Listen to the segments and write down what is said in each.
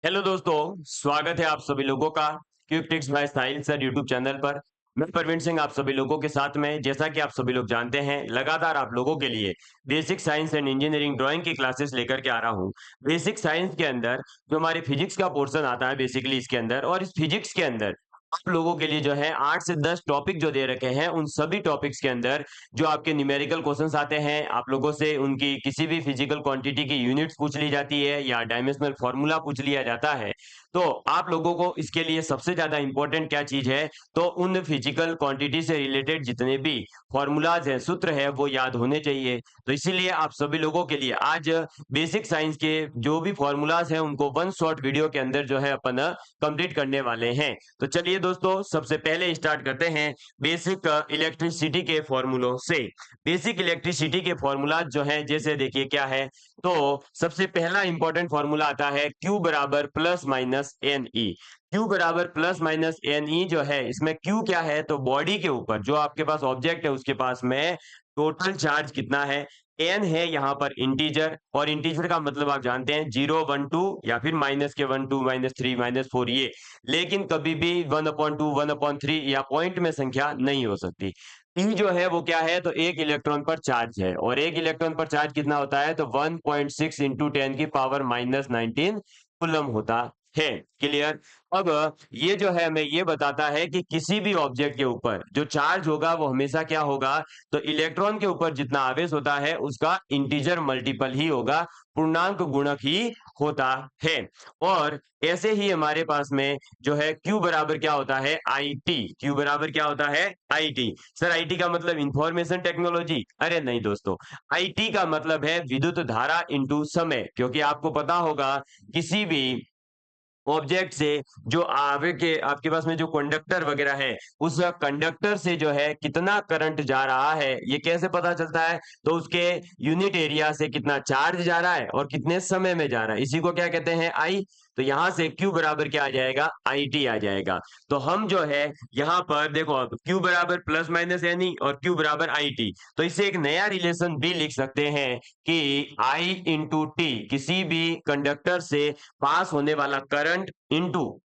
Hello दोस्तों, स्वागत है आप सभी लोगों का quick tips by Sahil sir YouTube channel पर। मैं प्रवीण सिंह आप सभी लोगों के साथ में। जैसा कि आप सभी लोग जानते हैं, लगातार आप लोगों के लिए basic science and engineering drawing की क्लासेस लेकर के आ रहा हूं। बेसिक साइंस के अंदर जो हमारी फिजिक्स का पोर्शन आता है बेसिकली इसके अंदर, और इस फिजिक्स के अंदर आप लोगों के लिए जो है 8 से 10 टॉपिक जो दे रखे हैं, उन सभी टॉपिक्स के अंदर जो आपके न्यूमेरिकल क्वेश्चंस आते हैं, आप लोगों से उनकी किसी भी फिजिकल क्वांटिटी की यूनिट्स पूछ ली जाती है या डायमेंशनल फार्मूला पूछ लिया जाता है। तो आप लोगों को इसके लिए सबसे ज्यादा इंपॉर्टेंट क्या चीज है, तो उन फिजिकल क्वांटिटी से रिलेटेड जितने भी फॉर्मूलाज हैं, सूत्र है, वो याद होने चाहिए। तो इसीलिए आप सभी लोगों के लिए आज बेसिक साइंस के जो भी फॉर्मूलाज हैं उनको वन शॉर्ट वीडियो के अंदर जो है अपन कंप्लीट करने वाले हैं। तो चलिए दोस्तों, सबसे पहले स्टार्ट करते हैं बेसिक इलेक्ट्रिसिटी के फॉर्मूलों से। बेसिक इलेक्ट्रिसिटी के फॉर्मूला जो है, जैसे देखिए क्या है। तो सबसे पहला इंपॉर्टेंट फॉर्मूला आता है Q बराबर plus minus n e. Q बराबर प्लस माइनस एन ई जो है, इसमें Q क्या है, तो बॉडी के ऊपर जो आपके पास ऑब्जेक्ट है उसके पास में टोटल चार्ज कितना है। एन है यहाँ पर इंटीजर, और इंटीजर का मतलब आप जानते हैं 0 1 2 या फिर माइनस के 1 2 -3 -4 ये। लेकिन कभी भी 1/2 1/3 या पॉइंट में संख्या नहीं हो सकती। ई जो है वो क्या है, तो एक इलेक्ट्रॉन पर चार्ज है, और एक इलेक्ट्रॉन पर चार्ज कितना होता है, तो 1.6 इंटू 10⁻⁻19 कूलम होता है। क्लियर। अब ये जो है हमें ये बताता है कि किसी भी ऑब्जेक्ट के ऊपर जो चार्ज होगा वो हमेशा क्या होगा, तो इलेक्ट्रॉन के ऊपर जितना आवेश होता है उसका इंटीजर मल्टीपल ही होगा, पूर्णांक गुणक ही होता है। और ऐसे ही हमारे पास में जो है Q बराबर क्या होता है, आई टी। Q बराबर क्या होता है, I T. Sir I T का मतलब इंफॉर्मेशन टेक्नोलॉजी? अरे नहीं दोस्तों, आई टी का मतलब है विद्युत धारा इंटू समय। क्योंकि आपको पता होगा किसी भी ऑब्जेक्ट से जो आगे के आपके पास में जो कंडक्टर वगैरह है, उस कंडक्टर से जो है कितना करंट जा रहा है, ये कैसे पता चलता है, तो उसके यूनिट एरिया से कितना चार्ज जा रहा है और कितने समय में जा रहा है, इसी को क्या कहते हैं, आई। तो यहां से Q बराबर क्या आ जाएगा, आई टी आ जाएगा। तो हम जो है यहाँ पर देखो, अब Q बराबर प्लस माइनस एनी और Q बराबर आई टी। तो इसे एक नया रिलेशन भी लिख सकते हैं कि आई इंटू टी, किसी भी कंडक्टर से पास होने वाला करंट इंटू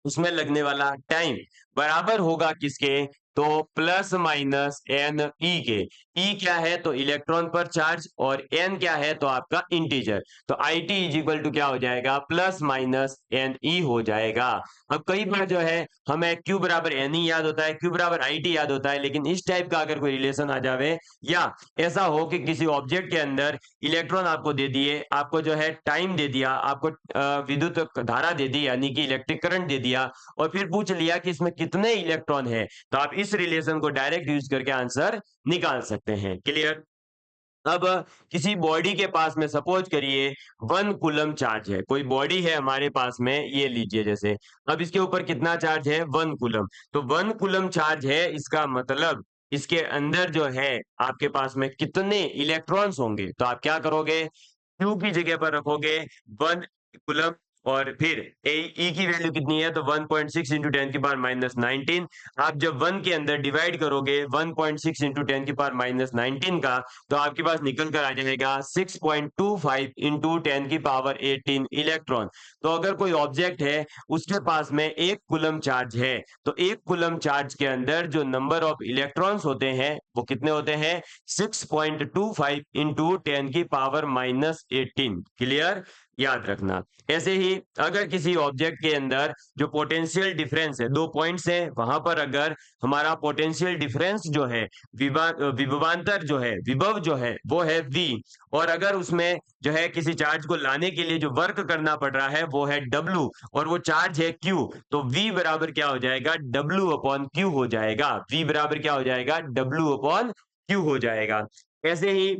उसमें लगने वाला टाइम बराबर होगा किसके, तो प्लस माइनस एन ई के। ई क्या है, तो इलेक्ट्रॉन पर चार्ज, और एन क्या है, तो आपका इंटीजर। तो I T is equal to क्या हो जाएगा, प्लस माइनस एन ई हो जाएगा। अब कई बार जो है हमें क्यू बराबर एन ई याद होता है, क्यू बराबर आई टी याद होता है, लेकिन इस टाइप का अगर कोई रिलेशन आ जावे, या ऐसा हो कि किसी ऑब्जेक्ट के अंदर इलेक्ट्रॉन आपको दे दिए, आपको जो है टाइम दे दिया, आपको विद्युत धारा दे दी यानी कि इलेक्ट्रिक करंट दे दिया, और फिर पूछ लिया कि इसमें कितने इलेक्ट्रॉन है, तो आप इस रिलेशन को डायरेक्ट यूज करके आंसर निकाल सकते हैं। क्लियर। अब किसी बॉडी के पास में सपोज करिए 1 कूलम चार्ज है, कोई बॉडी है हमारे पास में, ये लीजिए जैसे। अब इसके ऊपर कितना चार्ज है, 1 कूलम। तो 1 कूलम चार्ज है, इसका मतलब इसके अंदर जो है आपके पास में कितने इलेक्ट्रॉन्स होंगे, तो आप क्या करोगे, क्यू की जगह पर रखोगे 1 कूलम, और फिर ई की वैल्यू कितनी है, तो 1.6 इंटू 10⁻⁻19। आप जब 1 के अंदर डिवाइड करोगे 1.6 इंटू 10⁻⁻19 का, तो आपके पास निकल कर आ जाएगा 6.25 इंटू 10⁻18 इलेक्ट्रॉन। तो अगर कोई ऑब्जेक्ट है उसके पास में 1 कूलम चार्ज है, तो 1 कूलम चार्ज के अंदर जो नंबर ऑफ इलेक्ट्रॉन्स होते हैं वो कितने होते हैं, 6.25 इंटू 10⁻⁻18। क्लियर। याद रखना। ऐसे ही अगर किसी ऑब्जेक्ट के अंदर जो पोटेंशियल डिफरेंस है, दो पॉइंट्स है, वहां पर अगर हमारा पोटेंशियल डिफरेंस जो है, विभवांतर जो है, विभव जो है वो है V, और अगर उसमें जो है किसी चार्ज को लाने के लिए जो वर्क करना पड़ रहा है वो है W, और वो चार्ज है Q, तो V बराबर क्या हो जाएगा, W/Q हो जाएगा। V बराबर क्या हो जाएगा, W/Q हो जाएगा। ऐसे ही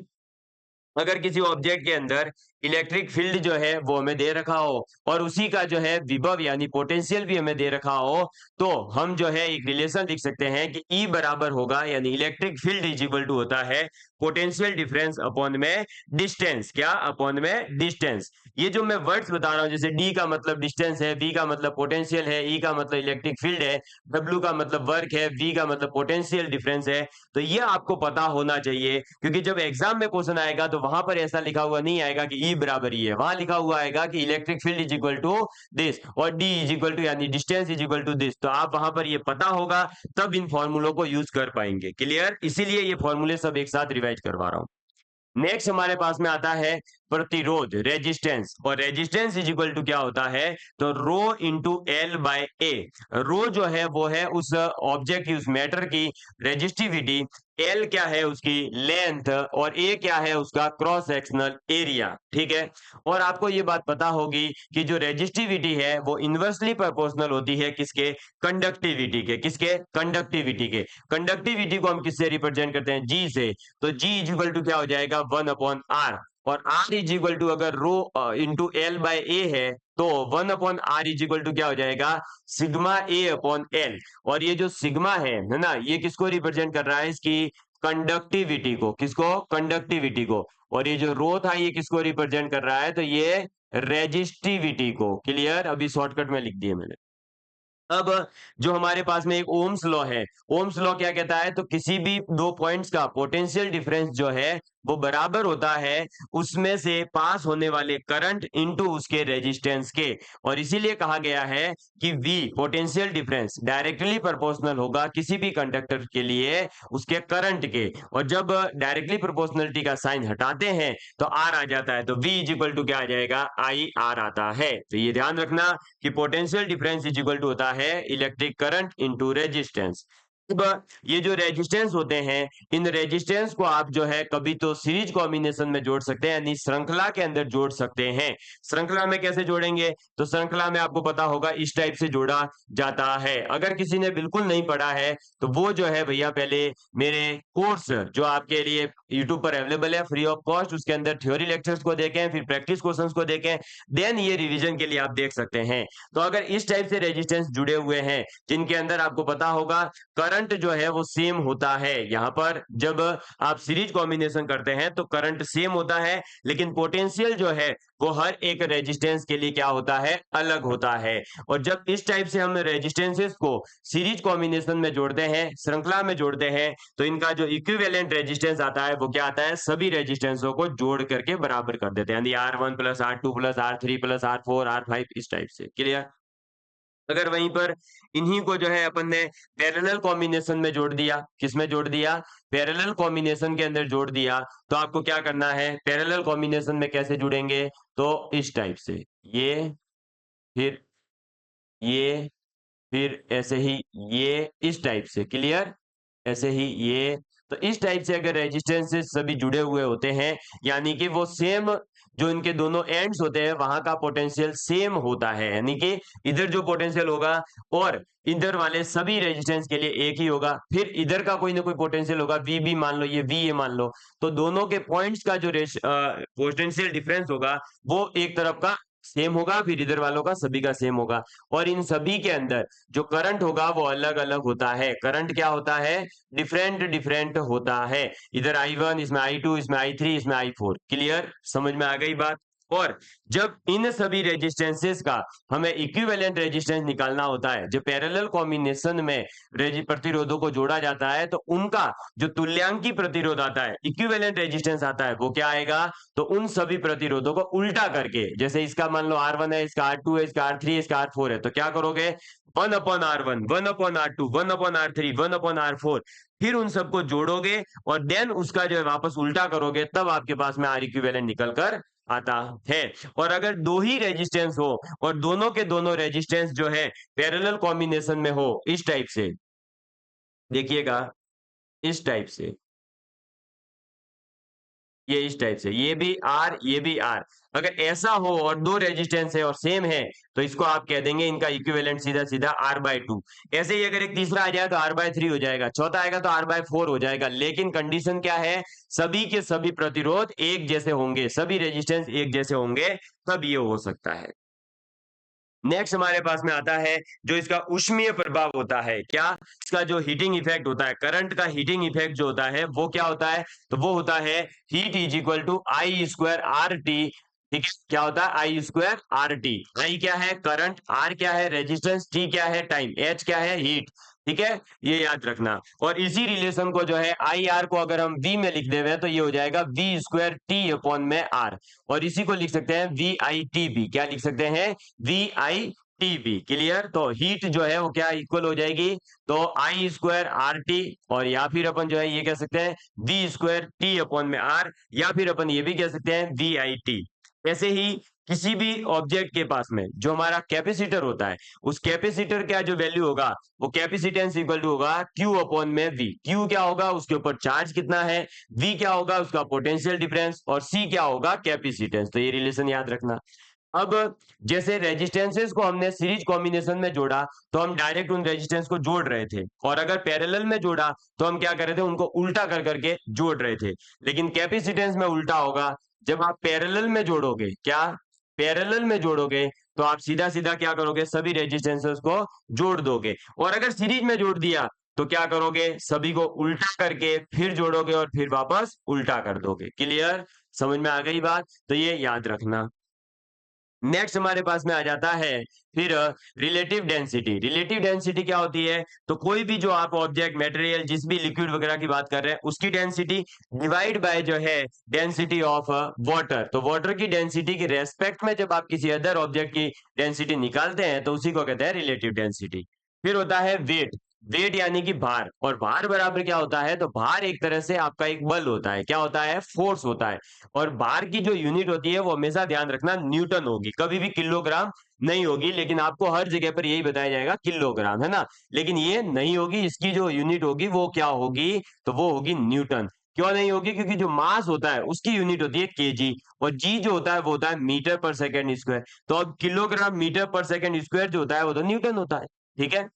अगर किसी ऑब्जेक्ट के अंदर इलेक्ट्रिक फील्ड जो है वो हमें दे रखा हो, और उसी का जो है विभव यानी पोटेंशियल भी हमें दे रखा हो, तो हम जो है एक रिलेशन लिख सकते हैं कि E बराबर होगा, यानी electric field is equal to होता है पोटेंशियल डिफरेंस अपॉन में डिस्टेंस, क्या अपॉन में डिस्टेंस। ये जो मैं वर्ड्स बता रहा हूं, जैसे डी का मतलब डिस्टेंस है, बी का मतलब पोटेंशियल है, ई का मतलब इलेक्ट्रिक फील्ड है, डब्ल्यू का मतलब वर्क है, वी का मतलब पोटेंशियल डिफरेंस है। तो ये आपको पता होना चाहिए, क्योंकि जब एग्जाम में क्वेश्चन आएगा तो वहां पर ऐसा लिखा हुआ नहीं आएगा कि ई बराबर ई है, वहां लिखा हुआ आएगा कि electric field is equal to this और डी इज इक्वल टू यानी distance is equal to this. तो आप वहां पर ये पता होगा, तब इन फॉर्मूलों को यूज कर पाएंगे। क्लियर? इसीलिए ये फॉर्मूले सब एक साथ रिवाइज करवा रहा हूं। नेक्स्ट हमारे पास में आता है प्रतिरोध, रेजिस्टेंस। और रेजिस्टेंस इज इक्वल टू क्या होता है, तो रो इंटू एल बाय ए। रो जो है वो है उस ऑब्जेक्ट की, उस मैटर की रेजिस्टिविटी, एल क्या है उसकी लेंथ, और ए क्या है उसका क्रॉस सेक्शनल एरिया। ठीक है? और आपको ये बात पता होगी कि जो रेजिस्टिविटी है वो इनवर्सली प्रोपोर्शनल होती है किसके, कंडक्टिविटी के। किसके? कंडक्टिविटी के। कंडक्टिविटी को हम किससे रिप्रेजेंट करते हैं, जी से। तो जी इज इक्वल टू क्या हो जाएगा, 1/r। और r इज इक्वल टू अगर रो इंटू एल बाय ए है, तो 1/r इज इक्वल टू क्या हो जाएगा, सिग्मा ए अपॉन एल। और ये जो सिग्मा है ना, ये किसको रिप्रेजेंट कर रहा है, इसकी कंडक्टिविटी को। किसको? कंडक्टिविटी को। और ये जो रो था ये किसको रिप्रेजेंट कर रहा है, तो ये रेजिस्टिविटी को। क्लियर? अभी शॉर्टकट में लिख दिए मैंने। अब जो हमारे पास में एक ओम्स लॉ है, ओम्स लॉ क्या कहता है, तो किसी भी दो पॉइंट्स का पोटेंशियल डिफरेंस जो है वो बराबर होता है उसमें से पास होने वाले करंट इनटू उसके रेजिस्टेंस के। और इसीलिए कहा गया है कि V potential difference directly proportional होगा किसी भी कंडक्टर के लिए उसके करंट के। और जब डायरेक्टली प्रोपोर्शनलिटी का साइन हटाते हैं तो R आ जाता है, तो V इज इक्वल टू क्या आ जाएगा, IR आता है। तो ये ध्यान रखना कि potential difference is equal to होता है इलेक्ट्रिक करंट इनटू रेजिस्टेंस। अब ये जो रेजिस्टेंस होते हैं, इन रेजिस्टेंस को आप जो है कभी तो सीरीज कॉम्बिनेशन में जोड़ सकते हैं, यानी श्रृंखला के अंदर जोड़ सकते हैं। श्रृंखला में कैसे जोड़ेंगे, तो श्रृंखला में आपको पता होगा इस टाइप से जोड़ा जाता है। अगर किसी ने बिल्कुल नहीं पढ़ा है तो वो जो है भैया पहले मेरे कोर्स जो आपके लिए यूट्यूब पर अवेलेबल है फ्री ऑफ कॉस्ट, उसके अंदर थ्योरी लेक्चर्स को देखें, फिर प्रैक्टिस क्वेश्चंस को देखें, देन ये रिवीजन के लिए आप देख सकते हैं। तो अगर इस टाइप से रेजिस्टेंस जुड़े हुए हैं जिनके अंदर आपको पता होगा करंट जो है वो सेम होता है, यहां पर जब आप सीरीज कॉम्बिनेशन करते हैं तो करंट सेम होता है, लेकिन पोटेंशियल जो है वो हर एक रेजिस्टेंस के लिए क्या होता है, अलग होता है। और जब इस टाइप से हम रेजिस्टेंसेस को सीरीज कॉम्बिनेशन में जोड़ते हैं, श्रृंखला में जोड़ते हैं, तो इनका जो इक्विवेलेंट रेजिस्टेंस आता है वो क्या आता है, सभी रेजिस्टेंसों को जोड़ करके बराबर कर देते हैं, यानी R1 plus R2 plus R3 plus R4 R5 इस टाइप से। क्लियर? अगर वहीं पर इन्हीं को जो है अपन ने पैरेलल कॉम्बिनेशन में जोड़ दिया, किसमें जोड़ दिया, पैरेलल कॉम्बिनेशन के अंदर जोड़ दिया, तो आपको क्या करना है, पैरेलल कॉम्बिनेशन में कैसे जुड़ेंगे, तो इस टाइप से, ये फिर ये फिर ऐसे ही ये इस टाइप से। क्लियर? ऐसे ही ये। तो इस टाइप से अगर रेजिस्टेंसेस सभी जुड़े हुए होते हैं, यानी कि वो सेम, जो इनके दोनों एंड्स होते हैं वहां का पोटेंशियल सेम होता है, यानी कि इधर जो पोटेंशियल होगा और इधर वाले सभी रेजिस्टेंस के लिए एक ही होगा, फिर इधर का कोई ना कोई पोटेंशियल होगा, वी बी मान लो, ये वी ए मान लो, तो दोनों के पॉइंट्स का जो पोटेंशियल डिफरेंस होगा वो एक तरफ का सेम होगा, फिर इधर वालों का सभी का सेम होगा। और इन सभी के अंदर जो करंट होगा वो अलग अलग होता है। करंट क्या होता है, डिफरेंट डिफरेंट होता है। इधर I1, इसमें I2, इसमें I3, इसमें I4। क्लियर? समझ में आ गई बात? और जब इन सभी रेजिस्टेंसेस का हमें इक्विवेलेंट रेजिस्टेंस निकालना होता है, जो पैरेलल कॉम्बिनेशन में प्रतिरोधों को जोड़ा जाता है, तो उनका जो तुल्यांकी प्रतिरोध आता है, इक्विवेलेंट रेजिस्टेंस आता है, वो क्या आएगा, तो उन सभी प्रतिरोधों को उल्टा करके, जैसे इसका मान लो R1 है, इसका R2 है, इसका R3 है, इसका R4 है, तो क्या करोगे, 1/R1, 1/R2, 1/R3, 1/R4, फिर उन सबको जोड़ोगे और देन उसका जो है वापस उल्टा करोगे, तब आपके पास में R इक्विवेलेंट निकल कर आता है। और अगर दो ही रेजिस्टेंस हो और दोनों के दोनों रेजिस्टेंस जो है पैरेलल कॉम्बिनेशन में हो, इस टाइप से देखिएगा, इस टाइप से, ये इस टाइप से, ये भी आर ये भी आर, अगर ऐसा हो और दो रेजिस्टेंस है और सेम है, तो इसको आप कह देंगे इनका इक्विवेलेंट सीधा सीधा R/2। ऐसे ही अगर एक तीसरा आ जाए तो R/3 हो जाएगा, चौथा आएगा तो R/4 हो जाएगा। लेकिन कंडीशन क्या है, सभी के सभी प्रतिरोध एक जैसे होंगे, सभी रेजिस्टेंस एक जैसे होंगे, तब ये हो सकता है। नेक्स्ट हमारे पास में आता है जो इसका ऊष्मीय प्रभाव होता है, क्या इसका जो हीटिंग इफेक्ट होता है, करंट का हीटिंग इफेक्ट जो होता है वो क्या होता है, तो वो होता है heat is equal to I square R T. ठीक है, क्या होता है I square R T. I क्या है करंट, आर क्या है रेजिस्टेंस, टी क्या है टाइम, एच क्या है हीट। ठीक है, ये याद रखना। और इसी रिलेशन को जो है आई आर को अगर हम वी में लिख देवे तो ये हो जाएगा वी स्क्वायर टी अपॉन में आर। और इसी को लिख सकते हैं वी आई टी बी, क्या लिख सकते हैं वी आई टीबी। क्लियर, तो हीट जो है वो क्या इक्वल हो जाएगी, तो आई स्क्वायर आर टी, और या फिर अपन जो है ये कह सकते हैं वी स्क्वायर टी अपॉन में आर, या फिर अपन ये भी कह सकते हैं वी आई टी। ऐसे ही किसी भी ऑब्जेक्ट के पास में जो हमारा कैपेसिटर होता है, उस कैपेसिटर का जो वैल्यू होगा वो कैपेसिटेंस इक्वल टू होगा क्यू अपॉन में वी। क्यू क्या होगा, उसके ऊपर चार्ज कितना है, वी क्या होगा उसका पोटेंशियल डिफरेंस, और सी क्या होगा कैपेसिटेंस। तो ये रिलेशन याद रखना। अब जैसे रेजिस्टेंसेस को हमने सीरीज कॉम्बिनेशन में जोड़ा तो हम डायरेक्ट उन रेजिस्टेंस को जोड़ रहे थे, और अगर पैरेलल में जोड़ा तो हम क्या कर रहे थे उनको उल्टा कर करके जोड़ रहे थे। लेकिन कैपेसिटेंस में उल्टा होगा, जब आप पैरेलल में जोड़ोगे, क्या पैरेलल में जोड़ोगे तो आप सीधा सीधा क्या करोगे सभी रेजिस्टेंसेस को जोड़ दोगे। और अगर सीरीज में जोड़ दिया तो क्या करोगे सभी को उल्टा करके फिर जोड़ोगे और फिर वापस उल्टा कर दोगे। क्लियर, समझ में आ गई बात, तो ये याद रखना। नेक्स्ट हमारे पास में आ जाता है फिर रिलेटिव डेंसिटी। रिलेटिव डेंसिटी क्या होती है, तो कोई भी जो आप ऑब्जेक्ट मटेरियल जिस भी लिक्विड वगैरह की बात कर रहे हैं उसकी डेंसिटी डिवाइड बाय जो है डेंसिटी ऑफ वाटर। तो वाटर की डेंसिटी के रेस्पेक्ट में जब आप किसी अदर ऑब्जेक्ट की डेंसिटी निकालते हैं तो उसी को कहते हैं रिलेटिव डेंसिटी। फिर होता है वेट। वेट यानी कि भार, और भार बराबर क्या होता है, तो भार एक तरह से आपका एक बल होता है, क्या होता है फोर्स होता है। और बार की जो यूनिट होती है वो हमेशा ध्यान रखना न्यूटन होगी, कभी भी किलोग्राम नहीं होगी। लेकिन आपको हर जगह पर यही बताया जाएगा किलोग्राम, है ना, लेकिन ये नहीं होगी, इसकी जो यूनिट होगी वो क्या होगी, तो वो होगी न्यूटन। क्यों नहीं होगी, क्योंकि जो मास होता है उसकी यूनिट होती है केजी, और जी जो होता है वो होता है मीटर पर सेकेंड स्क्वायर। तो अब किलोग्राम मीटर पर सेकेंड स्क्वायर जो होता है वो तो न्यूटन होता है। ठीक है,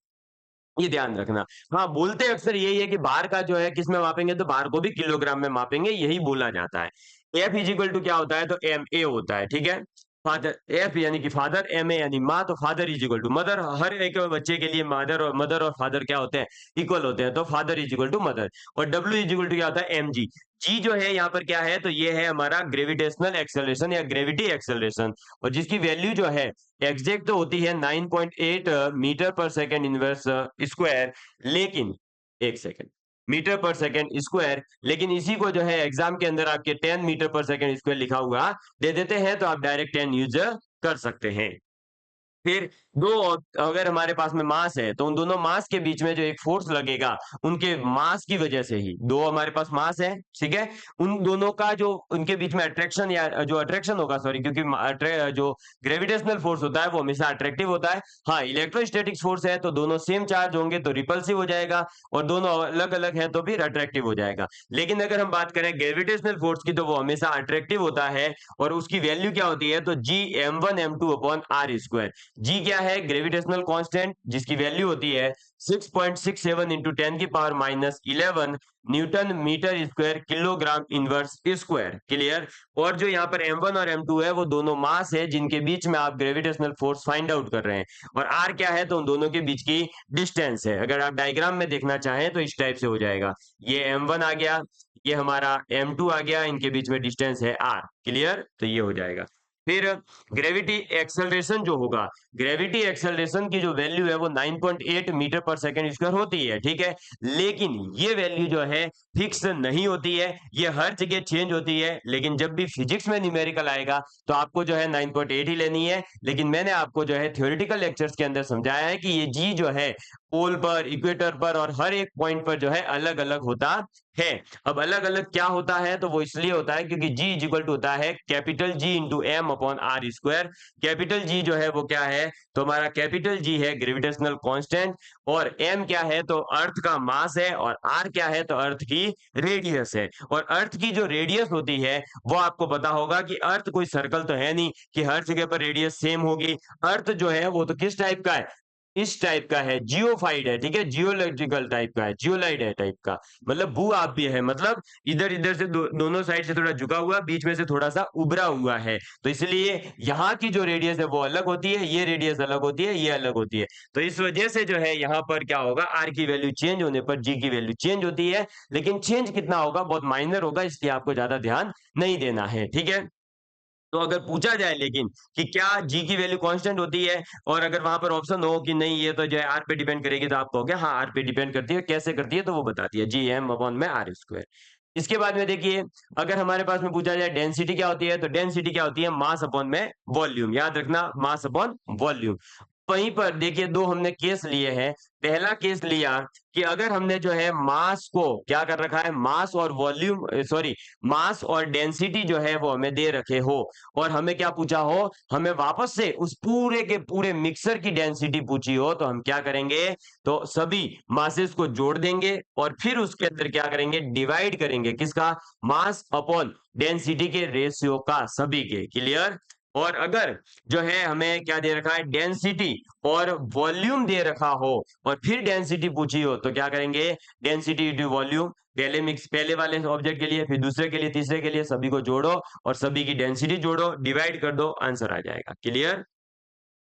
ये ध्यान रखना। हाँ, बोलते अक्सर यही है कि बार का जो है किस में मापेंगे, तो बार को भी किलोग्राम में मापेंगे, यही बोला जाता है। एफ इज इक्वल टू क्या होता है, तो एम ए होता है। ठीक है, फादर एफ यानी कि फादर, एम ए यानी माँ, तो father is equal to mother. हर एक बच्चे के लिए मदर और फादर क्या होते हैं, इक्वल होते हैं, तो father is equal to mother. और डब्ल्यू इज इक्वल टू क्या होता है, एम जी। जी जो है यहाँ पर क्या है, तो ये है हमारा ग्रेविटेशनल एक्सेलरेशन या ग्रेविटी एक्सेलरेशन, और जिसकी वैल्यू जो है एग्जैक्ट तो होती है 9.8 मीटर पर सेकेंड इनवर्स स्क्वायर। लेकिन एक सेकेंड, मीटर पर सेकेंड स्क्वायर, लेकिन इसी को जो है एग्जाम के अंदर आपके 10 मीटर पर सेकेंड स्क्वायर लिखा हुआ दे देते हैं, तो आप डायरेक्ट 10 यूज कर सकते हैं। फिर दो, अगर हमारे पास में मास है तो उन दोनों मास के बीच में जो एक फोर्स लगेगा उनके मास की वजह से ही, दो हमारे पास मास है, ठीक है, उन दोनों का जो उनके बीच में अट्रैक्शन या जो अट्रैक्शन होगा, सॉरी, क्योंकि जो ग्रेविटेशनल फोर्स होता है वो हमेशा अट्रैक्टिव होता है। हाँ, इलेक्ट्रोस्टैटिक फोर्स है तो दोनों सेम चार्ज होंगे तो रिपल्सिव हो जाएगा, और दोनों अलग अलग है तो फिर अट्रैक्टिव हो जाएगा। लेकिन अगर हम बात करें ग्रेविटेशनल फोर्स की तो वो हमेशा अट्रैक्टिव होता है, और उसकी वैल्यू क्या होती है, तो G m1 m2 upon R square. G क्या है ग्रेविटेशनल कांस्टेंट, जिसकी वैल्यू होती है 6.67 इंटू 10 की power -11 newton metre square kilogram inverse square. Clear, और जो यहाँ पर m1 और m2 है वो दोनों मास है जिनके बीच में आप ग्रेविटेशनल फोर्स फाइंड आउट कर रहे हैं, और r क्या है, तो उन दोनों के बीच की डिस्टेंस है। अगर आप डायग्राम में देखना चाहें तो इस टाइप से हो जाएगा, ये m1 आ गया, ये हमारा m2 आ गया, इनके बीच में डिस्टेंस है r। क्लियर, तो ये हो जाएगा। फिर ग्रेविटी एक्सेलरेशन जो होगा, ग्रेविटी एक्सेलरेशन की जो वैल्यू है वो 9.8 मीटर पर सेकेंड स्क्वायर होती है। ठीक है, लेकिन ये वैल्यू जो है फिक्स नहीं होती है, ये हर जगह चेंज होती है। लेकिन जब भी फिजिक्स में न्यूमेरिकल आएगा तो आपको जो है 9.8 ही लेनी है। लेकिन मैंने आपको जो है थ्योरेटिकल लेक्चर्स के अंदर समझाया है कि ये जी जो है पोल पर, इक्वेटर पर और हर एक पॉइंट पर जो है अलग अलग होता है। अब अलग अलग क्या होता है, तो वो इसलिए होता है क्योंकि जी इज इक्वल टू होता है capital G into M upon R square. Capital G जो है वो क्या है, तो हमारा कैपिटल जी है ग्रेविटेशनल कांस्टेंट, और एम क्या है, तो अर्थ का मास है, और आर क्या है, तो अर्थ की रेडियस है। और अर्थ की जो रेडियस होती है वो आपको पता होगा कि अर्थ कोई सर्कल तो है नहीं कि हर जगह पर रेडियस सेम होगी। अर्थ जो है वो तो किस टाइप का है, इस टाइप का है, जियोफाइड है, ठीक है, जियोलॉजिकल टाइप का है, जियोलाइड है टाइप का, मतलब भू आप भी है, मतलब इधर इधर से दोनों साइड से थोड़ा झुका हुआ, बीच में से थोड़ा सा उभरा हुआ है, तो इसलिए यहाँ की जो रेडियस है वो अलग होती है, ये रेडियस अलग होती है, ये अलग होती है, तो इस वजह से जो है यहाँ पर क्या होगा, आर की वैल्यू चेंज होने पर जी की वैल्यू चेंज होती है, लेकिन चेंज कितना होगा, बहुत माइनर होगा, इसलिए आपको ज्यादा ध्यान नहीं देना है, ठीक है। तो अगर पूछा जाए लेकिन कि क्या जी की वैल्यू कांस्टेंट होती है, और अगर वहां पर ऑप्शन हो कि नहीं ये तो जो है आर पे डिपेंड करेगी, तो आप कहोगे हाँ आर पे डिपेंड करती है, कैसे करती है, तो वो बताती है जी एम अपॉन में आर स्क्वायर। इसके बाद में देखिए, अगर हमारे पास में पूछा जाए डेंसिटी क्या होती है, तो डेंसिटी क्या होती है, मास अपॉन में वॉल्यूम, याद रखना मास अपॉन वॉल्यूम। वहीं पर देखिए दो हमने केस लिए हैं। पहला केस लिया कि अगर हमने जो है मास को क्या कर रखा है, मास और वॉल्यूम, सॉरी, मास और डेंसिटी जो है वो हमें दे रखे हो, और हमें क्या पूछा हो, हमें वापस से उस पूरे के पूरे मिक्सर की डेंसिटी पूछी हो, तो हम क्या करेंगे, तो सभी मासेस को जोड़ देंगे और फिर उसके अंदर क्या करेंगे, डिवाइड करेंगे, किसका, मास अपॉन डेंसिटी के रेशियो का, सभी के, क्लियर। और अगर जो है हमें क्या दे रखा है, डेंसिटी और वॉल्यूम दे रखा हो, और फिर डेंसिटी पूछी हो, तो क्या करेंगे, डेंसिटी इंटू वॉल्यूम, पहले मिक्स, पहले वाले ऑब्जेक्ट के लिए, फिर दूसरे के लिए, तीसरे के लिए, सभी को जोड़ो और सभी की डेंसिटी जोड़ो, डिवाइड कर दो, आंसर आ जाएगा, क्लियर।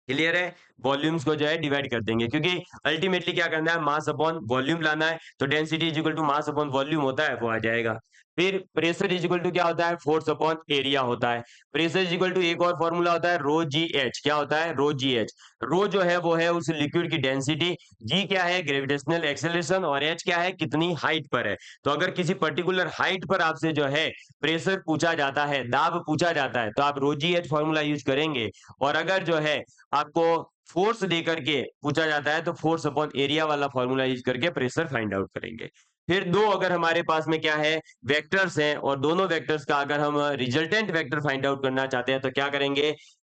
क्लियर है, वॉल्यूम्स को जो है डिवाइड कर देंगे, क्योंकि अल्टीमेटली क्या करना है, मास अपॉन वॉल्यूम लाना है, तो density is equal to mass upon volume होता है, वो आ जाएगा। फिर प्रेशर इज इक्वल टू क्या होता है, फोर्स अपॉन एरिया होता है। प्रेशर इज इक्वल टू एक और फॉर्मूला होता है, रो जी एच, क्या होता है, रो जी एच। रो जो है वो है उस लिक्विड की डेंसिटी, जी क्या है, ग्रेविटेशनल एक्सेलरेशन, और एच क्या है, कितनी हाइट पर है। तो अगर किसी पर्टिकुलर हाइट पर आपसे जो है प्रेशर पूछा जाता है, दाब पूछा जाता है, तो आप रो जी एच फॉर्मूला यूज करेंगे। और अगर जो है आपको फोर्स दे करके पूछा जाता है, तो फोर्स अपॉन एरिया वाला फॉर्मूला यूज करके प्रेशर फाइंड आउट करेंगे। फिर दो, अगर हमारे पास में क्या है, वेक्टर्स हैं, और दोनों वेक्टर्स का अगर हम रिजल्टेंट वेक्टर फाइंड आउट करना चाहते हैं, तो क्या करेंगे,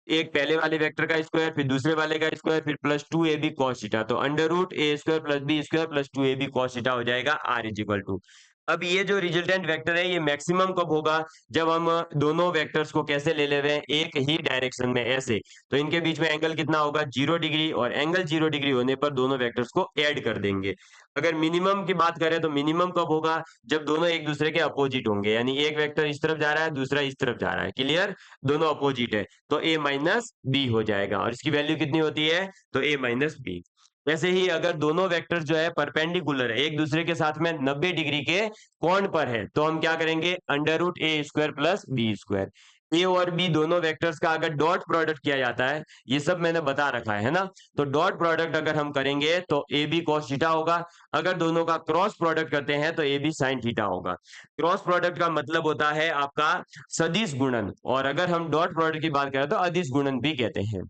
एक पहले वाले वेक्टर का स्क्वायर, फिर दूसरे वाले का स्क्वायर, फिर plus two A B cos theta, तो under root A square plus B square plus two A B cos theta हो जाएगा, आर इज इक्वल टू। अब ये जो रिजल्टेंट वेक्टर है, ये मैक्सिमम कब होगा, जब हम दोनों वेक्टर्स को कैसे ले ले रहे हैं, एक ही डायरेक्शन में, ऐसे, तो इनके बीच में एंगल कितना होगा, 0 डिग्री, और एंगल 0 डिग्री होने पर दोनों वेक्टर्स को ऐड कर देंगे। अगर मिनिमम की बात करें, तो मिनिमम कब होगा, जब दोनों एक दूसरे के अपोजिट होंगे, यानी एक वेक्टर इस तरफ जा रहा है, दूसरा इस तरफ जा रहा है, क्लियर, दोनों अपोजिट है, तो ए माइनस बी हो जाएगा, और इसकी वैल्यू कितनी होती है, तो ए माइनस बी। वैसे ही अगर दोनों वेक्टर जो है परपेंडिकुलर है, एक दूसरे के साथ में 90 डिग्री के कोण पर है, तो हम क्या करेंगे, under root A square plus B square. ए और बी दोनों वेक्टर्स का अगर डॉट प्रोडक्ट किया जाता है, ये सब मैंने बता रखा है ना, तो डॉट प्रोडक्ट अगर हम करेंगे तो ए बी कॉस थीटा होगा। अगर दोनों का क्रॉस प्रोडक्ट करते हैं तो ए बी साइन थीटा होगा। क्रॉस प्रोडक्ट का मतलब होता है आपका सदिश गुणन, और अगर हम डॉट प्रोडक्ट की बात करें तो अदिश गुणन भी कहते हैं।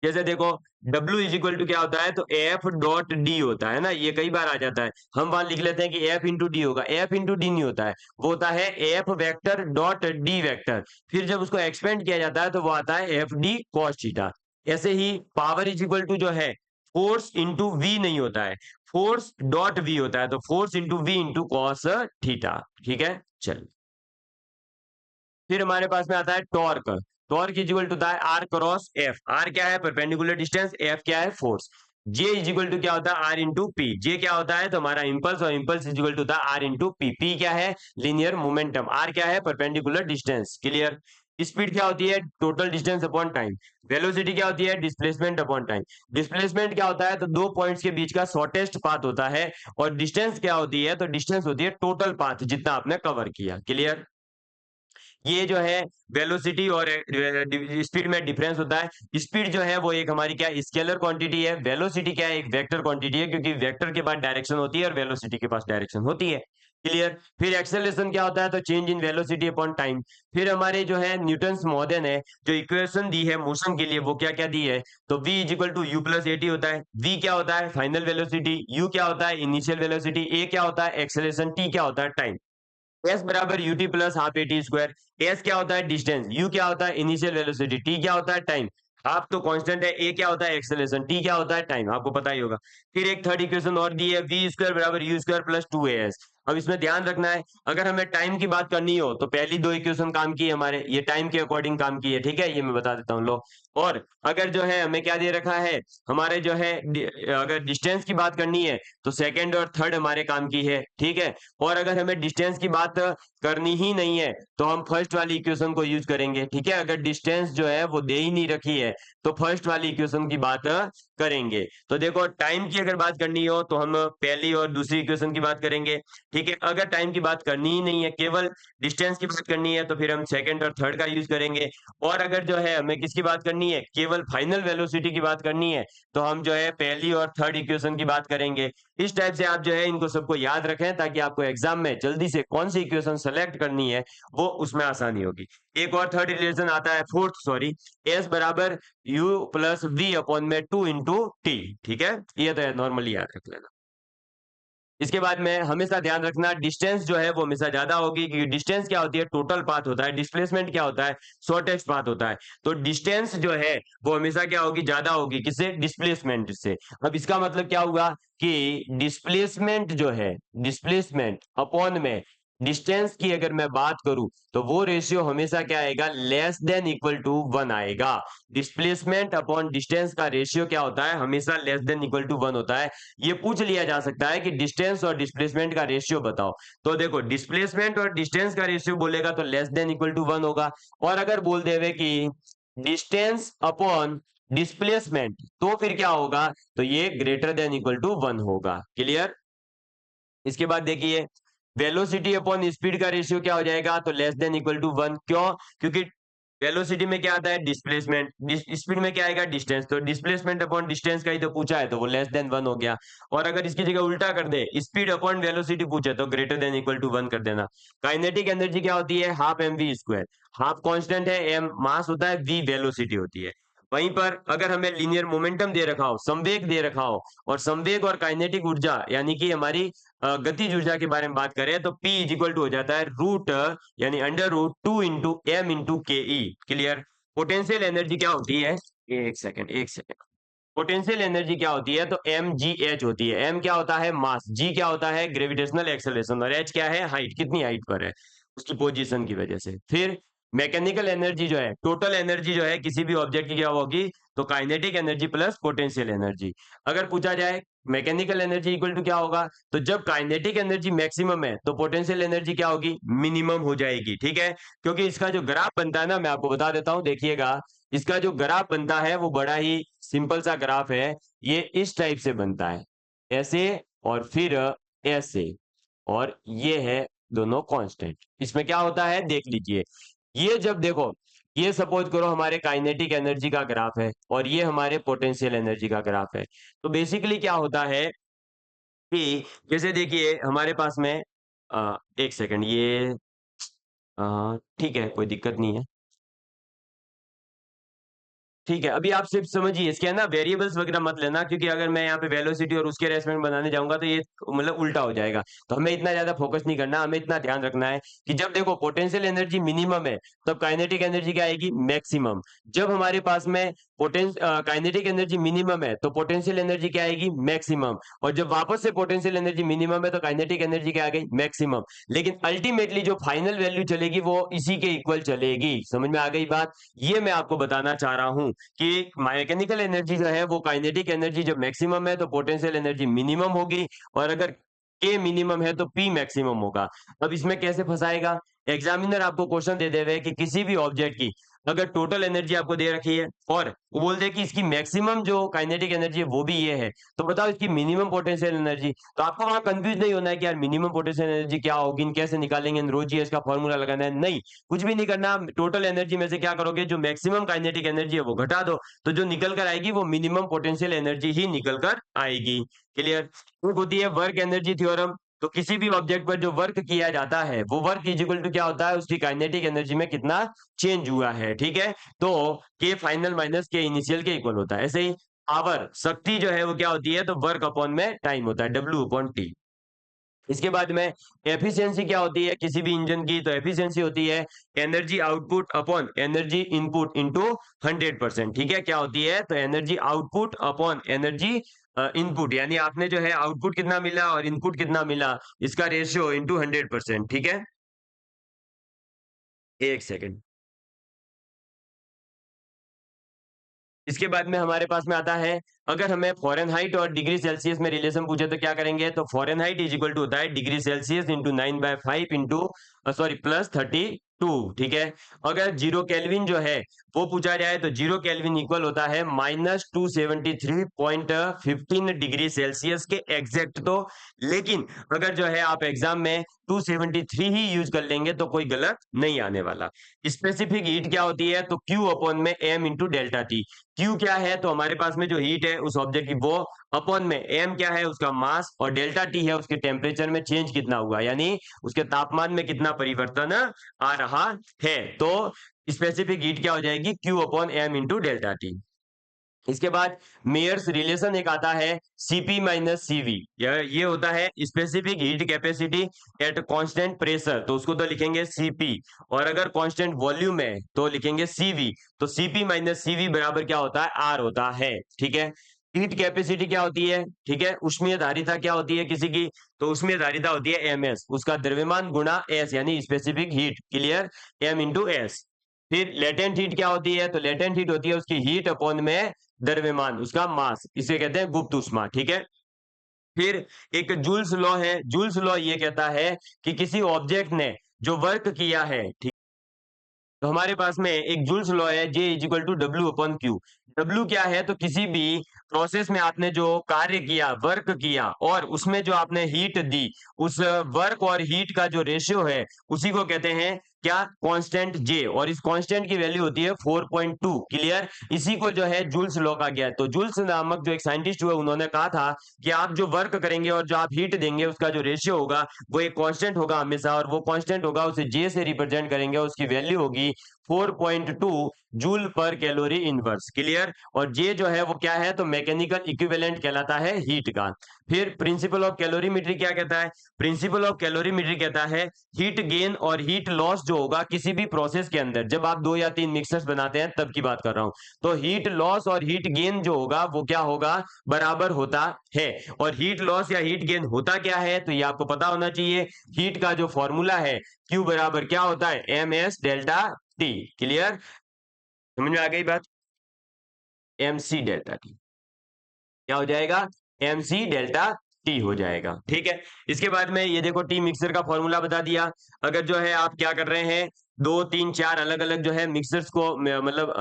जैसे देखो, W इज इक्वल टू क्या होता है, तो एफ डॉट डी होता है ना, ये कई बार आ जाता है, हम वहां लिख लेते हैं कि एफ इंटू डी होगा, एफ इंटू डी नहीं होता है, वो होता है F vector dot D vector, फिर जब उसको एक्सपेंड किया जाता है तो वो आता है एफ डी कॉस थीटा। ऐसे ही पावर इज इक्वल टू जो है फोर्स इंटू वी नहीं होता है, फोर्स डॉट वी होता है, तो force into V into cos theta, ठीक है, चल। फिर हमारे पास में आता है torque. Torque is equal to होता है आर क्रॉस एफ, आर क्या है, परपेंडिकुलर डिस्टेंस, एफ क्या है, force. J is equal to क्या होता है, आर इंटू पी, जे क्या होता है, तो हमारा इंपल्स, और इंपल्स इज इक्वल टू होता है आर इंटू पी, पी क्या है, लीनियर मोमेंटम, आर क्या है, परपेंडिकुलर डिस्टेंस, क्लियर। स्पीड क्या होती है, total distance upon time. Velocity क्या होती है, डिस्प्लेसमेंट अपॉन टाइम। डिस्प्लेसमेंट क्या होता है, तो दो पॉइंट्स के बीच का शॉर्टेस्ट पाथ होता है, और डिस्टेंस क्या होती है, तो डिस्टेंस होती है टोटल पाथ जितना आपने कवर किया, क्लियर। ये जो है वेलोसिटी और स्पीड में डिफरेंस होता है। स्पीड जो है वो एक हमारी क्या स्केलर क्वांटिटी है, वेलोसिटी क्या है, एक वेक्टर क्वांटिटी है, क्योंकि वेक्टर के पास डायरेक्शन होती है और वेलोसिटी के पास डायरेक्शन होती है, क्लियर। फिर एक्सेलरेशन क्या होता है, तो change in velocity upon time. फिर हमारे जो है न्यूटन्स मॉडर्न है, जो इक्वेशन दी है मोशन के लिए, वो क्या क्या दी है, तो v is equal to U plus at होता है। v क्या होता है, फाइनल वेलोसिटी, u क्या होता है, इनिशियल वेलोसिटी, a क्या होता है, एक्सेलरेशन, t क्या होता है, टाइम। एस बराबर UT plus half A T square. S क्या होता है, डिस्टेंस, यू क्या होता है, इनिशियल वेलोसिटी, टी क्या होता है, टाइम। हाफ तो कांस्टेंट है, ए क्या होता है, एक्सेलरेशन, टी क्या होता है, टाइम, आपको पता ही होगा। फिर एक थर्ड इक्वेशन और दी है, वी स्क्वायर बराबर you square plus two A S. अब इसमें ध्यान रखना है, अगर हमें टाइम की बात करनी हो तो पहली दो इक्वेशन काम की है हमारे, ये टाइम के अकॉर्डिंग काम की है, ठीक है, ये मैं बता देता हूँ लो। और अगर जो है हमें क्या दे रखा है, हमारे जो है अगर डिस्टेंस की बात करनी है तो सेकंड और थर्ड हमारे काम की है, ठीक है। और अगर हमें डिस्टेंस की बात करनी ही नहीं है तो हम फर्स्ट वाली इक्वेशन को यूज करेंगे, ठीक है। अगर डिस्टेंस जो है वो दे ही नहीं रखी है तो फर्स्ट वाली इक्वेशन की बात करेंगे। तो देखो टाइम की अगर बात करनी हो तो हम पहली और दूसरी इक्वेशन की बात करेंगे, ठीक है। अगर टाइम की बात करनी ही नहीं है, केवल डिस्टेंस की बात करनी है, तो फिर हम सेकंड और थर्ड का यूज करेंगे। और अगर जो है हमें किसकी बात करनी है, केवल फाइनल वेलोसिटी की बात करनी है, तो हम जो है पहली और थर्ड इक्वेशन की बात करेंगे। इस टाइप से आप जो है इनको सबको याद रखें ताकि आपको एग्जाम में जल्दी से कौन सी इक्वेशन सेलेक्ट करनी है वो उसमें आसानी होगी। एक और थर्ड रिलेशन आता है, फोर्थ सॉरी, एस बराबर यू प्लस वी अपॉन में 2 × टी, ठीक है, ये तो नॉर्मली याद रख लेना। इसके बाद में हमेशा ध्यान रखना डिस्टेंस जो है वो हमेशा ज्यादा होगी, क्योंकि डिस्टेंस क्या होती है, टोटल पाथ होता है, डिस्प्लेसमेंट क्या होता है, शॉर्टेस्ट पाथ होता है। तो डिस्टेंस जो है वो हमेशा क्या होगी, ज्यादा होगी, किससे, डिस्प्लेसमेंट से। अब इसका मतलब क्या हुआ कि डिस्प्लेसमेंट जो है, डिस्प्लेसमेंट अपॉन में डिस्टेंस की अगर मैं बात करूं तो वो रेशियो हमेशा क्या आएगा, लेस देन इक्वल टू 1 आएगा। डिस्प्लेसमेंट अपॉन डिस्टेंस का रेशियो क्या होता है, हमेशा लेस देन इक्वल टू 1 होता है। ये पूछ लिया जा सकता है कि डिस्टेंस और डिस्प्लेसमेंट का रेशियो बताओ, तो देखो डिस्प्लेसमेंट और डिस्टेंस का रेशियो बोलेगा तो लेस देन इक्वल टू 1 होगा। और अगर बोल देवे कि डिस्टेंस अपॉन डिस्प्लेसमेंट तो फिर क्या होगा, तो ये ग्रेटर देन इक्वल टू 1 होगा। क्लियर। इसके बाद देखिए वेलोसिटी अपॉन स्पीड का रेशियो क्या हो जाएगा, तो लेस देन इक्वल टू 1। क्यों, क्योंकि वेलोसिटी में क्या आता है, डिस्प्लेसमेंट, स्पीड में क्या आएगा, डिस्टेंस, तो डिस्प्लेसमेंट अपॉन डिस्टेंस का ही तो पूछा है तो वो लेस देन 1 हो गया। और अगर इसकी जगह उल्टा कर दे, स्पीड अपॉन वेलोसिटी पूछे तो ग्रेटर देन इक्वल टू 1 कर देना। काइनेटिक एनर्जी क्या होती है, half M V square, half constant है, एम मास होता है, वी वेलोसिटी होती है। वहीं पर अगर हमें लीनियर मोमेंटम दे रखा हो, संवेग दे रखा हो, और संवेग और काइनेटिक ऊर्जा यानी कि हमारी गतिज ऊर्जा के बारे में बात करें तो P इज इक्वल टू हो जाता है रूट यानी √2 × m × ke। Clear. Potential energy क्या होती है, एक सेकंड एक सेकंड, पोटेंशियल एनर्जी क्या होती है, तो mgh होती है। m क्या होता है, मास, g क्या होता है, ग्रेविटेशनल एक्सेलरेशन, और h क्या है, हाइट, कितनी हाइट पर है, उसकी पोजीशन की वजह से। फिर मैकेनिकल एनर्जी जो है, टोटल एनर्जी जो है किसी भी ऑब्जेक्ट की क्या होगी, तो kinetic energy plus potential energy. अगर पूछा जाए मैकेनिकल एनर्जी इक्वल टू क्या होगा, तो जब काइनेटिक एनर्जी मैक्सिमम है तो पोटेंशियल एनर्जी क्या होगी, मिनिमम हो जाएगी, ठीक है। क्योंकि इसका जो ग्राफ बनता है ना, मैं आपको बता देता हूं, देखिएगा इसका जो ग्राफ बनता है वो बड़ा ही सिंपल सा ग्राफ है। ये इस टाइप से बनता है, ऐसे और फिर ऐसे, और ये है दोनों कांस्टेंट। इसमें क्या होता है देख लीजिए, ये जब देखो, ये सपोज करो हमारे काइनेटिक एनर्जी का ग्राफ है और ये हमारे पोटेंशियल एनर्जी का ग्राफ है। तो बेसिकली क्या होता है कि जैसे देखिए हमारे पास में एक सेकंड, ये ठीक है, कोई दिक्कत नहीं है, ठीक है। अभी आप सिर्फ समझिए, इसके है ना वेरिएबल्स वगैरह मत लेना, क्योंकि अगर मैं यहाँ पे वेलोसिटी और उसके रेस्पेक्ट बनाने जाऊंगा तो ये मतलब उल्टा हो जाएगा। तो हमें इतना ज्यादा फोकस नहीं करना, हमें इतना ध्यान रखना है कि जब देखो पोटेंशियल एनर्जी मिनिमम है तब काइनेटिक एनर्जी क्या आएगी, मैक्सिमम। जब हमारे पास में काइनेटिक एनर्जी मिनिमम है तो पोटेंशियल एनर्जी क्या आएगी, मैक्सिमम। और जब वापस से पोटेंशियल एनर्जी मिनिमम है तो काइनेटिक एनर्जी क्या आ गई, मैक्सिमम। लेकिन अल्टीमेटली जो फाइनल वैल्यू चलेगी वो इसी के इक्वल चलेगी। समझ में आ गई बात, ये मैं आपको बताना चाह रहा हूं कि मैकेनिकल एनर्जी जो है वो काइनेटिक एनर्जी जब मैक्सिमम है तो पोटेंशियल एनर्जी मिनिमम होगी, और अगर के मिनिमम है तो पी मैक्सिमम होगा। अब इसमें कैसे फंसाएगा, एग्जामिनर आपको क्वेश्चन दे देवे कि किसी भी ऑब्जेक्ट की अगर टोटल एनर्जी आपको दे रखी है और वो बोल दे कि इसकी मैक्सिमम जो काइनेटिक एनर्जी है वो भी ये है, तो बताओ इसकी मिनिमम पोटेंशियल एनर्जी। तो आपको वहां कंफ्यूज नहीं होना है कि यार मिनिमम पोटेंशियल एनर्जी क्या होगी, कैसे निकालेंगे, रोजी इसका फॉर्मूला लगाना है, नहीं, कुछ भी नहीं करना। टोटल एनर्जी में से क्या करोगे, जो मैक्सिमम काइनेटिक एनर्जी है वो घटा दो, तो जो निकल कर आएगी वो मिनिमम पोटेंशियल एनर्जी ही निकल कर आएगी। क्लियर। एक होती है वर्क एनर्जी थ्योरम, तो किसी भी ऑब्जेक्ट पर जो वर्क किया जाता है वो वर्क इक्वल टू क्या होता है, उसकी काइनेटिक एनर्जी में कितना चेंज हुआ है, ठीक है। तो के फाइनल माइनस के इनिशियल के इक्वल होता है। ऐसे ही पावर, शक्ति जो है वो क्या होती है, तो वर्क अपॉन में टाइम होता है, W/T। इसके बाद में एफिशिएंसी क्या होती है किसी भी इंजन की, तो एफिशिएंसी होती है energy output upon energy input into 100%, ठीक है। क्या होती है, तो energy output upon energy input, यानी आपने जो है आउटपुट कितना मिला और इनपुट कितना मिला, इसका रेशियो इंटू 100%। ठीक है, एक सेकेंड। इसके बाद में हमारे पास में आता है, अगर हमें फॉरेनहाइट और डिग्री सेल्सियस में रिलेशन पूछे तो क्या करेंगे, तो फॉरेनहाइट इज इक्वल टू होता है degree Celsius into 9/5 into sorry plus 32। ठीक है, अगर 0 केल्विन जो है वो पूछा जाए तो 0 केल्विन इक्वल होता है -273.15 डिग्री सेल्सियस के एग्जैक्ट। तो लेकिन अगर जो है आप एग्जाम में 273 ही यूज कर लेंगे तो कोई गलत नहीं आने वाला। स्पेसिफिक हीट क्या होती है, तो Q अपॉन में m into delta T. Q क्या है, तो हमारे पास में जो हीट है उस ऑब्जेक्ट की, वो अपॉन में m क्या है उसका मास, और डेल्टा टी है उसके टेम्परेचर में चेंज कितना हुआ, यानी उसके तापमान में कितना परिवर्तन आ रहा है। तो स्पेसिफिक हीट क्या हो जाएगी, Q upon m into delta T. इसके बाद मेयर्स रिलेशन एक आता है Cp माइनस Cv, ये होता है specific heat capacity at constant pressure, तो उसको तो लिखेंगे Cp, और अगर कांस्टेंट वॉल्यूम है तो लिखेंगे Cv। तो Cp माइनस Cv बराबर क्या होता है, R होता है। ठीक है, हीट कैपेसिटी क्या होती है, ठीक है, उष्मीय धारिता क्या होती है किसी की, तो उष्मीय धारिता होती है ms, उसका द्रव्यमान गुणा s, यानी specific heat, clear, m into S. फिर लेटेंट हीट क्या होती है, तो लेटेंट हीट होती है उसकी हीट अपॉन में द्रव्यमान, उसका मास, इसे कहते हैं गुप्त उष्मा। ठीक है, फिर एक जूल्स लॉ है, जूल्स लॉ ये कहता है कि किसी ऑब्जेक्ट ने जो वर्क किया है, ठीक, तो हमारे पास में एक जूल्स लॉ है, J is equal to W upon Q. W क्या है, तो किसी भी प्रोसेस में आपने जो कार्य किया, वर्क किया, और उसमें जो आपने हीट दी, उस वर्क और हीट का जो रेशियो है उसी को कहते हैं क्या, कांस्टेंट J, और इस कांस्टेंट की वैल्यू होती है 4.2। क्लियर, इसी को जो है जूल्स लॉ कहा गया है। तो जूल्स नामक जो एक साइंटिस्ट हुए, उन्होंने कहा था कि आप जो वर्क करेंगे और जो आप हीट देंगे उसका जो रेशियो होगा वो एक कांस्टेंट होगा हमेशा, और वो कांस्टेंट होगा उसे J से रिप्रेजेंट करेंगे, उसकी वैल्यू होगी 4.2 जूल पर कैलोरी इनवर्स। क्लियर, और J जो है वो क्या है, तो मैकेनिकल इक्विवेलेंट कहलाता है हीट का। फिर प्रिंसिपल ऑफ कैलोरीमेट्री क्या कहता है, प्रिंसिपल ऑफ कैलोरीमेट्री कहता है हीट गेन और हीट लॉस जो होगा किसी भी प्रोसेस के अंदर, जब आप 2 या 3 मिक्सर्स बनाते हैं तब की बात कर रहा हूं, तो हीट लॉस और हीट गेन जो होगा वो क्या होगा, बराबर होता है। और हीट लॉस या हीट गेन होता क्या है, तो ये आपको पता होना चाहिए। हीट का जो फॉर्मूला है Q बराबर क्या होता है, ms डेल्टा टी। क्लियर, समझ में आ गई बात, mc डेल्टा टी क्या हो जाएगा, mc डेल्टा टी हो जाएगा। ठीक है, इसके बाद में ये देखो टी मिक्सर का फॉर्मूला बता दिया। अगर जो है आप क्या कर रहे हैं, 2 3 4 अलग अलग जो है मिक्सर्स को मतलब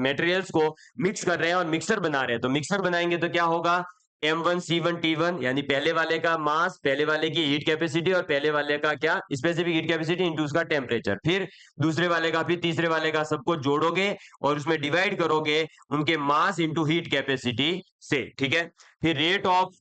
मटेरियल्स को मिक्स कर रहे हैं और मिक्सर बना रहे हैं, तो मिक्सर बनाएंगे तो क्या होगा, M1C1T1, यानी पहले वाले का मास, पहले वाले की हीट कैपेसिटी, और पहले वाले का क्या, स्पेसिफिक हीट कैपेसिटी इंटू उसका टेम्परेचर, फिर दूसरे वाले का, फिर तीसरे वाले का, सबको जोड़ोगे और उसमें डिवाइड करोगे उनके मास इंटू हीट कैपेसिटी से। ठीक है, फिर रेट ऑफ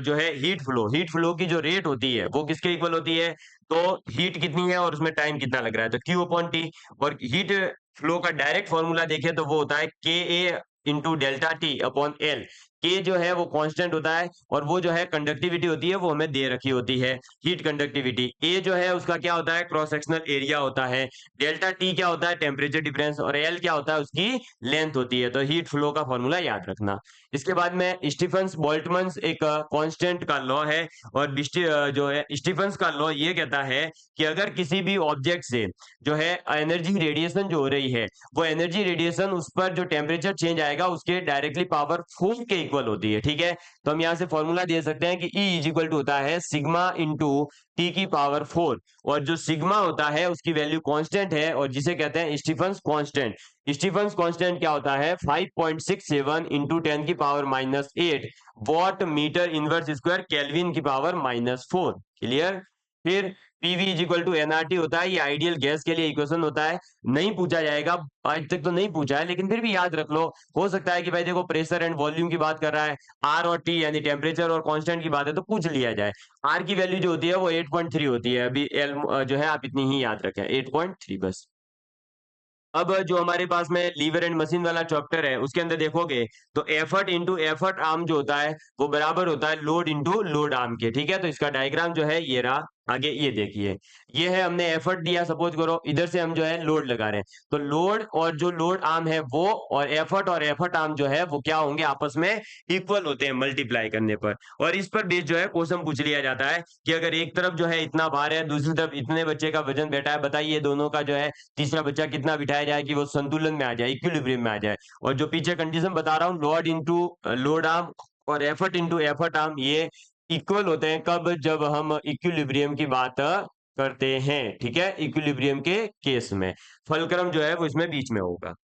जो है हीट फ्लो, हीट फ्लो की जो रेट होती है वो किसके इक्वल होती है, तो हीट कितनी है और उसमें टाइम कितना लग रहा है, तो Q अपॉन टी। और हीट फ्लो का डायरेक्ट फॉर्मूला देखें तो वो होता है Ka into delta T upon L. के जो है वो कांस्टेंट होता है, और वो जो है कंडक्टिविटी होती है वो हमें दे रखी होती है, हीट कंडक्टिविटी। ए जो है उसका क्या होता है, क्रॉस सेक्शनल एरिया होता है। डेल्टा टी क्या होता है, टेम्परेचर डिफरेंस, और एल क्या होता है, उसकी लेंथ होती है। तो हीट फ्लो का फॉर्मूला याद रखना। इसके बाद में स्टीफन्स बोल्टमन्स एक कांस्टेंट का लॉ है, और जो है स्टीफन्स का लॉ ये कहता है कि अगर किसी भी ऑब्जेक्ट से जो है एनर्जी रेडिएशन जो हो रही है, वो एनर्जी रेडिएशन उस पर जो टेम्परेचर चेंज आएगा उसके डायरेक्टली पावर 4 के इक्वल होती है। ठीक है, तो हम यहां से फॉर्मूला दे सकते हैं कि E इज इक्वल टू होता है सिग्मा इंटू टी की पावर 4, और जो सिग्मा होता है उसकी वैल्यू कांस्टेंट है, और जिसे कहते हैं स्टीफन्स कांस्टेंट। स्टीफन्स कांस्टेंट क्या होता है, 5.67 इंटू 10 की power -8 watt metre inverse square kelvin की पावर -4। क्लियर, फिर PV is equal to NRT होता है, ये आइडियल गैस के लिए इक्वेशन होता है। नहीं पूछा जाएगा, आज तक तो नहीं पूछा है, लेकिन फिर भी याद रख लो। हो सकता है कि भाई देखो प्रेशर एंड वॉल्यूम की बात कर रहा है, आर और टी यानी टेम्परेचर और कांस्टेंट की बात है, तो पूछ लिया जाए। आर की वैल्यू जो होती है वो 8.3 होती है, अभी एल जो है आप इतनी ही याद रखें, 8.3 बस। अब जो हमारे पास में लीवर एंड मशीन वाला चैप्टर है उसके अंदर देखोगे तो एफर्ट इंटू एफर्ट आर्म जो होता है वो बराबर होता है लोड इंटू लोड आर्म के। ठीक है, तो इसका डायग्राम जो है ये रहा। आगे ये देखिए, ये है हमने एफर्ट दिया, सपोज करो इधर से हम जो है लोड लगा रहे हैं, तो लोड और जो लोड आर्म है वो और एफर्ट आर्म जो है वो क्या होंगे, आपस में इक्वल होते हैं मल्टीप्लाई करने पर। और इस पर बेस जो है क्वेश्चन पूछ लिया जाता है कि अगर एक तरफ जो है इतना भार है, दूसरी तरफ इतने बच्चे का वजन बैठा है, बताइए दोनों का जो है तीसरा बच्चा कितना बिठाया जाए कि वो संतुलन में आ जाए, इक्विलिब्रियम में आ जाए। और जो पीछे कंडीशन बता रहा हूँ, लोड इंटू लोड आर्म और एफर्ट इंटू एफर्ट आर्म, ये इक्वल होते हैं कब, जब हम इक्विलिब्रियम की बात करते हैं, ठीक है, इक्विलिब्रियम के केस में फलक्रम जो है वो इसमें बीच में होगा।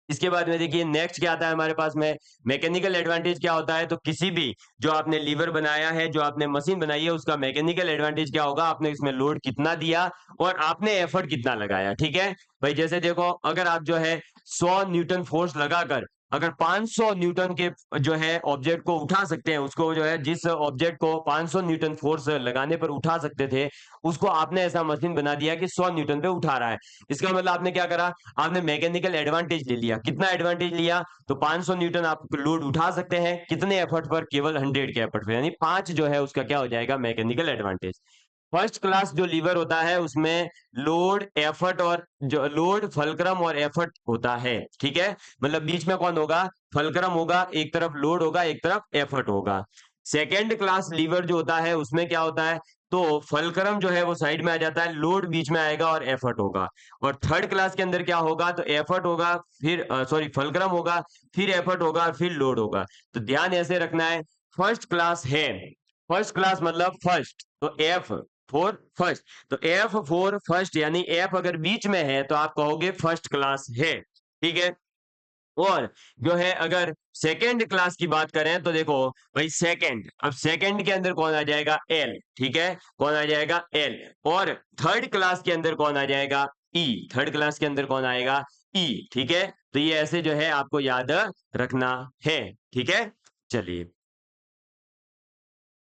इसके बाद में देखिए नेक्स्ट क्या आता है हमारे पास में, मैकेनिकल एडवांटेज क्या होता है, तो किसी भी जो आपने लीवर बनाया है, जो आपने मशीन बनाई है, उसका मैकेनिकल एडवांटेज क्या होगा, आपने इसमें लोड कितना दिया और आपने एफर्ट कितना लगाया, ठीक है भाई। जैसे देखो, अगर आप जो है 100 न्यूटन फोर्स लगाकर अगर 500 न्यूटन के जो है ऑब्जेक्ट को उठा सकते हैं, उसको जो है जिस ऑब्जेक्ट को 500 न्यूटन फोर्स लगाने पर उठा सकते थे, उसको आपने ऐसा मशीन बना दिया कि 100 न्यूटन पे उठा रहा है। इसका मतलब आपने क्या करा, आपने मैकेनिकल एडवांटेज ले लिया। कितना एडवांटेज लिया, तो 500 न्यूटन आप लोड उठा सकते हैं कितने एफर्ट पर, केवल 100 के एफर्ट पर, यानी 5 जो है उसका क्या हो जाएगा, मैकेनिकल एडवांटेज। फर्स्ट क्लास जो लीवर होता है उसमें लोड एफर्ट और जो लोड फलक्रम और एफर्ट होता है, ठीक है, मतलब बीच में कौन होगा, फलक्रम होगा, एक तरफ लोड होगा एक तरफ एफर्ट होगा। सेकेंड क्लास लीवर जो होता है उसमें क्या होता है, तो फलक्रम जो है वो साइड में आ जाता है, लोड बीच में आएगा और एफर्ट होगा। और थर्ड क्लास के अंदर क्या होगा, तो एफर्ट होगा, फिर सॉरी फलक्रम होगा, फिर एफर्ट होगा, फिर लोड होगा। तो ध्यान ऐसे रखना है, फर्स्ट क्लास है, फर्स्ट क्लास मतलब फर्स्ट, तो एफ फोर फर्स्ट, तो एफ फोर फर्स्ट, यानी एफ अगर बीच में है तो आप कहोगे फर्स्ट क्लास है, ठीक है। और जो है अगर सेकेंड क्लास की बात करें तो देखो भाई सेकेंड, अब सेकेंड के अंदर कौन आ जाएगा, एल, ठीक है, कौन आ जाएगा, एल। और थर्ड क्लास के अंदर कौन आ जाएगा, ई, थर्ड क्लास के अंदर कौन आएगा, ई, ठीक है। तो ये ऐसे जो है आपको याद रखना है, ठीक है। चलिए,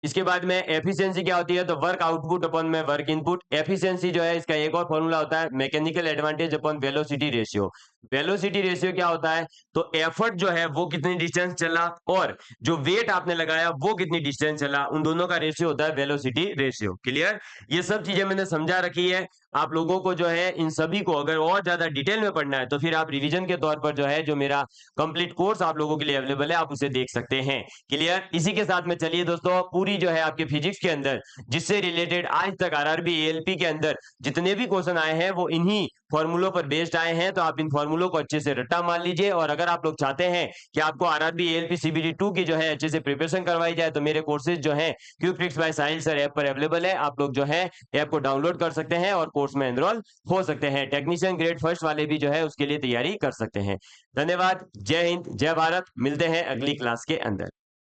इसके बाद में एफिशिएंसी क्या होती है, तो वर्क आउटपुट अपॉन में वर्क इनपुट। एफिशिएंसी जो है इसका एक और फॉर्मूला होता है, mechanical advantage upon velocity ratio. Velocity ratio क्या होता है, तो एफर्ट जो है वो कितनी डिस्टेंस चला और जो वेट आपने लगाया वो कितनी डिस्टेंस चला, उन दोनों का रेशियो होता है वेलोसिटी रेशियो। क्लियर, ये सब चीजें मैंने समझा रखी है। आप लोगों को जो है इन सभी को अगर और ज्यादा डिटेल में पढ़ना है तो फिर आप रिवीजन के तौर पर जो है जो मेरा कंप्लीट कोर्स आप लोगों के लिए अवेलेबल है, आप उसे देख सकते हैं। क्लियर, इसी के साथ में चलिए दोस्तों, पूरी जो है आपके फिजिक्स के अंदर जिससे रिलेटेड आज तक आरआरबी एएलपी के अंदर जितने भी क्वेश्चन आए हैं वो इन्हीं फॉर्मूलों पर बेस्ड आए हैं। तो आप इन फॉर्मूलों को अच्छे से रट्टा मार लीजिए। और अगर आप लोग चाहते हैं कि आपको आरआरबी एएलपी सीबीटी 2 की जो है अच्छे से प्रिपरेशन करवाई जाए, तो मेरे कोर्सेज जो है क्विक ट्रिक्स बाय साहिल सर ऐप पर अवेलेबल है। आप लोग जो है ऐप को डाउनलोड कर सकते हैं और कोर्स में एनरोल हो सकते हैं। टेक्नीशियन ग्रेड फर्स्ट वाले भी जो है उसके लिए तैयारी कर सकते हैं। धन्यवाद, जय हिंद, जय भारत, मिलते हैं अगली क्लास के अंदर।